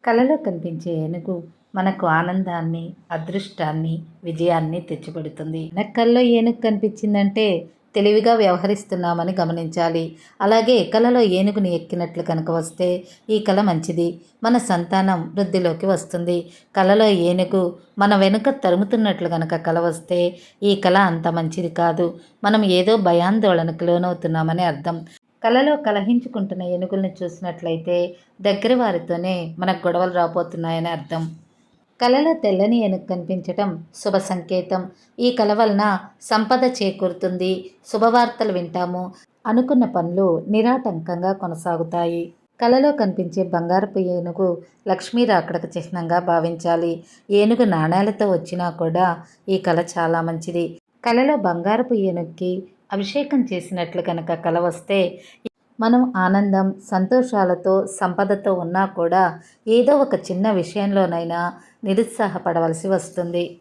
కలలో కనిపించే ఏనుగు మనకు ఆనందాన్ని, అదృష్టాన్ని, విజయాన్ని తెచ్చిపెడుతుంది. మన కల్లో ఏనుగు కనిపించిందంటే తెలివిగా వ్యవహరిస్తున్నామని గమనించాలి. అలాగే కలలో ఏనుగుని ఎక్కినట్లు కనుక వస్తే ఈ కల మంచిది. మన సంతానం వృద్ధిలోకి వస్తుంది. కలలో ఏనుగు మన వెనుక తరుముతున్నట్లు కనుక కల వస్తే ఈ కల అంత మంచిది కాదు. మనం ఏదో భయాందోళనకు లోనవుతున్నామని అర్థం. కలలో కలహించుకుంటున్న ఏనుగుల్ని చూసినట్లయితే దగ్గర వారితోనే మనకు గొడవలు రాబోతున్నాయని అర్థం. కలలో తెల్లని ఏనుగు కనిపించటం శుభ సంకేతం. ఈ కల వలన సంపద చేకూరుతుంది, శుభవార్తలు వింటాము, అనుకున్న పనులు నిరాటంకంగా కొనసాగుతాయి. కలలో కనిపించే బంగారపు ఏనుగు లక్ష్మీ రాకడకు చిహ్నంగా భావించాలి. ఏనుగు నాణేలతో వచ్చినా కూడా ఈ కల చాలా మంచిది. కలలో బంగారపు ఏనుగుకి అభిషేకం చేసినట్లు కనుక కల వస్తే మనం ఆనందం, సంతోషాలతో, సంపదతో ఉన్నా కూడా ఏదో ఒక చిన్న విషయంలోనైనా నిరుత్సాహపడవలసి వస్తుంది.